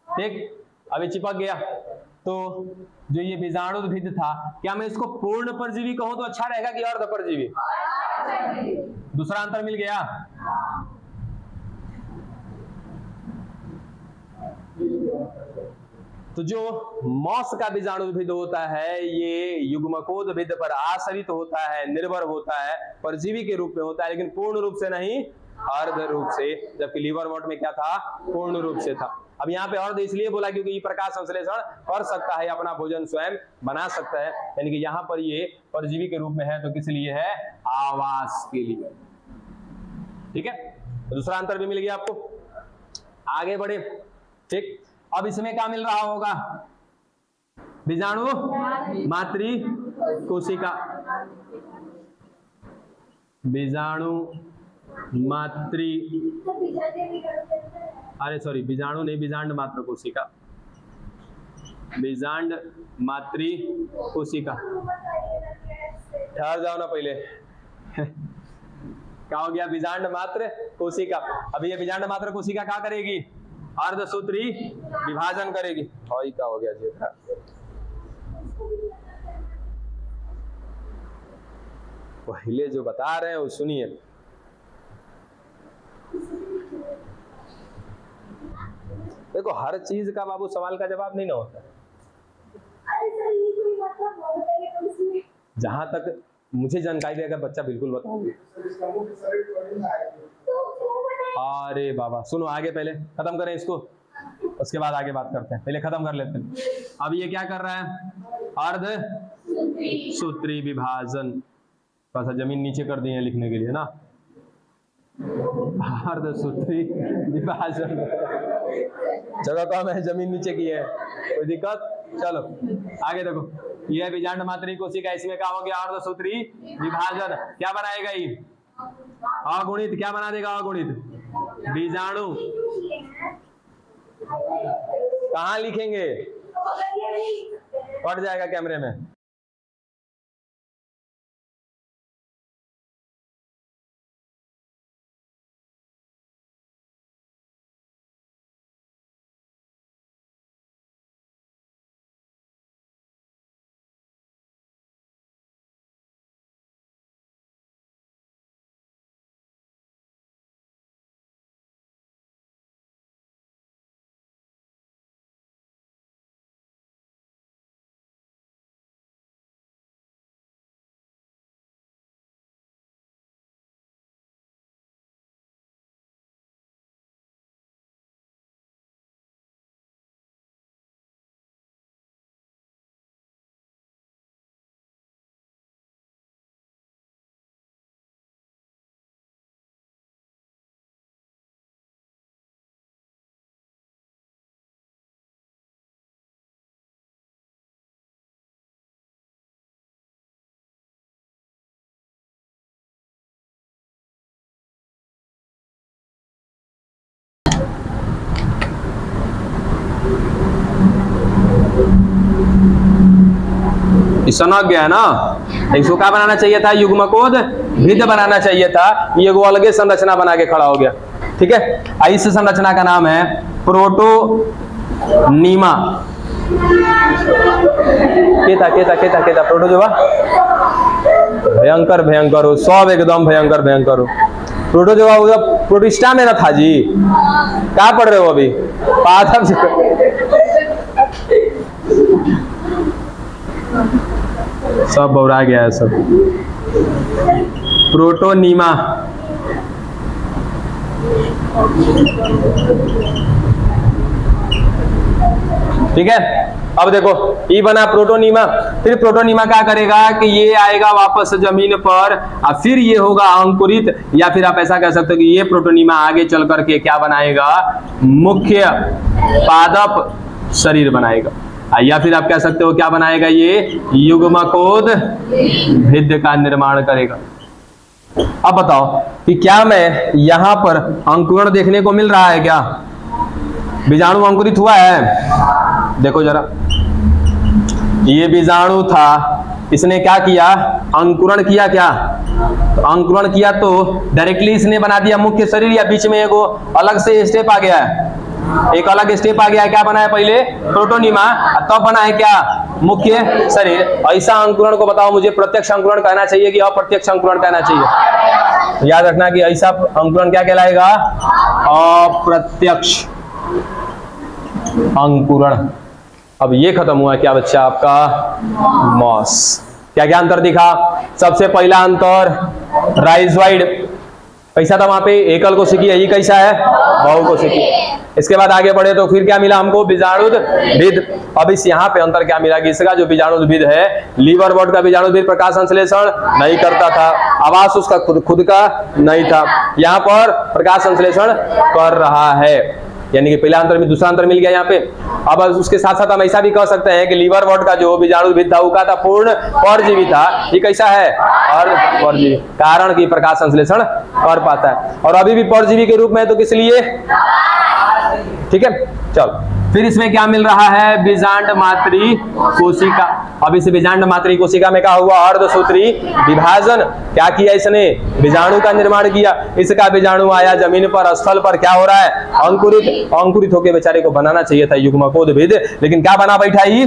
ठीक। अभी चिपक गया तो जो ये बीजाणुद्भिद था, क्या मैं इसको पूर्ण परजीवी कहूं तो अच्छा रहेगा कि अर्ध परजीवी? दूसरा अंतर मिल गया। तो जो मॉस का बीजाणुद्भिद होता है ये युग्मकोद्भिद पर आश्रित होता है, निर्भर होता है, परजीवी के रूप में होता है, लेकिन पूर्ण रूप से नहीं, अर्ध रूप से। जबकि लीवर वॉट में क्या था? पूर्ण रूप से था। अब यहाँ पे अर्ध इसलिए बोला क्योंकि ये प्रकाश संश्लेषण कर सकता है, अपना भोजन स्वयं बना सकता है। यानी कि यहाँ पर ये परजीवी के रूप में है, तो किस लिए है? आवास के लिए, ठीक है। दूसरा अंतर भी मिल गया आपको। आगे बढ़े, ठीक। अब इसमें क्या मिल रहा होगा? बीजाणु मातृ कोशिका, बीजाणु मातृ, अरे सॉरी, बीजाणु नहीं, बीजांड मात्र कोशिका, बीजांड मातृ कोशिका। ठहर जाओ ना पहले। क्या हो गया? बीजांड मात्र कोशिका। अभी ये बीजांड मात्र कोशिका क्या करेगी? अर्धसूत्री विभाजन करेगी। और क्या हो गया जी? पहले जो बता रहे हैं वो सुनिए। देखो हर चीज का बाबू सवाल का जवाब नहीं ना होता। जहां तक मुझे जानकारी देगा बच्चा बिल्कुल बताऊंगी। अरे बाबा सुनो, आगे पहले खत्म करें इसको, उसके बाद आगे बात करते हैं। पहले खत्म कर लेते हैं। अब ये क्या कर रहा है? अर्ध सूत्री विभाजन। थोड़ा सा जमीन नीचे कर दी है लिखने के लिए ना। अर्ध सूत्री विभाजन जगह कम है, जमीन नीचे की है, कोई दिक्कत? चलो आगे देखो, यह बीजांड मात्री कोशिका, इसमें क्या हो गया? अर्धसूत्री विभाजन। क्या बनाएगा ये? अगुणित। क्या बना देगा? अगुणित बीजाणु। कहाँ लिखेंगे? पड़ जाएगा कैमरे में। समझ गया ना? इसको क्या बनाना चाहिए था? युग्मकोद भिद बनाना चाहिए था। ये वो अलग संरचना बना के खड़ा हो गया। ठीक है, इस संरचना का नाम है प्रोटोनीमा। केता केता केता केता प्रोटोजोआ भयंकर भयंकर हो, सब एकदम भयंकर भयंकर हो। प्रोटोजोआ प्रोटिस्टा में ना था जी। क्या पढ़ रहे हो अभी? पाठक सब बौरा गया है सब। प्रोटोनीमा ठीक है। अब देखो ये बना प्रोटोनीमा। फिर प्रोटोनीमा क्या करेगा कि ये आएगा वापस जमीन पर और फिर ये होगा अंकुरित, या फिर आप ऐसा कह सकते हो कि ये प्रोटोनीमा आगे चल करके क्या बनाएगा? मुख्य पादप शरीर बनाएगा। या फिर आप कह सकते हो क्या बनाएगा? ये युग्मकोद भिद का निर्माण करेगा। अब बताओ कि क्या मैं यहां पर अंकुरण देखने को मिल रहा है? क्या बीजाणु अंकुरित हुआ है? देखो जरा, ये बीजाणु था, इसने क्या किया? अंकुरण किया। क्या तो अंकुरण किया तो डायरेक्टली इसने बना दिया मुख्य शरीर, या बीच में एगो अलग से स्टेप आ गया है? एक अलग स्टेप आ गया है। क्या बना है? पहले प्रोटोनीमा, तब बना है क्या? मुख्य शरीर। ऐसा अंकुरण को बताओ मुझे प्रत्यक्ष अंकुरण कहना चाहिए कि अप्रत्यक्ष अंकुरण कहना चाहिए? याद रखना कि ऐसा अंकुरण क्या कहलाएगा? अप्रत्यक्ष अंकुरण। अब ये खत्म हुआ क्या बच्चा आपका? मॉस। क्या क्या अंतर दिखा? सबसे पहला अंतर राइजोइड कैसा था? वहां पे एकल कोशिकीय, यही कैसा है? बहु कोशिकीय। इसके बाद आगे बढ़े तो फिर क्या मिला हमको? बीजाणुविद। अब इस यहाँ पे अंतर क्या मिला कि इसका जो बीजाणुविद है, लीवर बर्ड का बीजाणुविद प्रकाश संश्लेषण नहीं करता था, आवास उसका खुद का नहीं था। यहाँ पर प्रकाश संश्लेषण कर रहा है, यानी कि पहला अंतर में दूसरा अंतर मिल गया यहाँ पे। अब उसके साथ साथ हम ऐसा भी कह सकते हैं कि लीवर बर्ड का जो बीजाणुविद था वो का था? पूर्ण परजीवी था। ये कैसा है? और परजीवी, कारण कि प्रकाश संश्लेषण कर पाता है। और अभी भी परजीवी के रूप में, तो किस लिए? ठीक है, चलो फिर इसमें क्या मिल रहा है, बीजांड मातृ कोशिका। अब इस बीजांड मातृ कोशिका में क्या हुआ, अर्धसूत्री विभाजन। क्या किया इसने, बीजाणु का निर्माण किया। इसका बीजाणु आया जमीन पर, स्थल पर क्या हो रहा है, अंकुरित। अंकुरित होकर बेचारे को बनाना चाहिए था युग्मकोद्भिद, लेकिन क्या बना बैठा ही,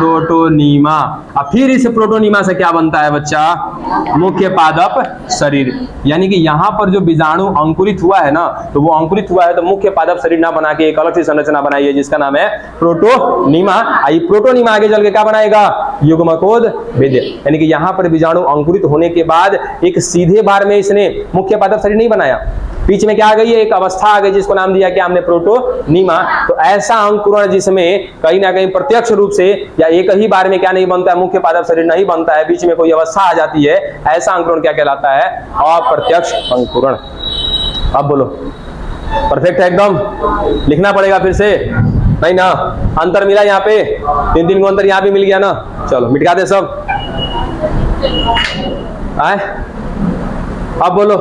प्रोटोनीमा। अब फिर इस प्रोटोनीमा से क्या बनता है बच्चा, मुख्य पादप शरीर। यानी कि यहाँ पर जो बीजाणु अंकुरित हुआ है ना, तो वो अंकुरित हुआ है तो मुख्य पादप शरीर ना बना के एक अलग सी संरचना बनाई है जिसका नाम है प्रोटोनीमा। आई प्रोटोनीमा आगे चल के क्या बनाएगा, युग्मकोद्भिद। यानी कि यहाँ पर बीजाणु अंकुरित होने के बाद एक सीधे बार में इसने मुख्य पादप शरीर नहीं बनाया, बीच में क्या आ गई है, एक अवस्था आ गई जिसको नाम दिया क्या हमने, प्रोटोनीमा। तो ऐसा अंकुरण जिसमें कहीं ना कहीं प्रत्यक्ष रूप से या एक ही बार में क्या नहीं बनता है, मुख्य पादप शरीर नहीं बनता है, बीच में कोई अवस्था आ जाती है, ऐसा अंकुरण क्या कहलाता है, अप्रत्यक्ष अंकुरण। अब बोलो, परफेक्ट है एकदम, लिखना पड़ेगा फिर से, नहीं ना, अंतर मिला यहाँ पे, 3 को अंतर यहाँ भी मिल गया ना। चलो मिटा दे सब आए। अब बोलो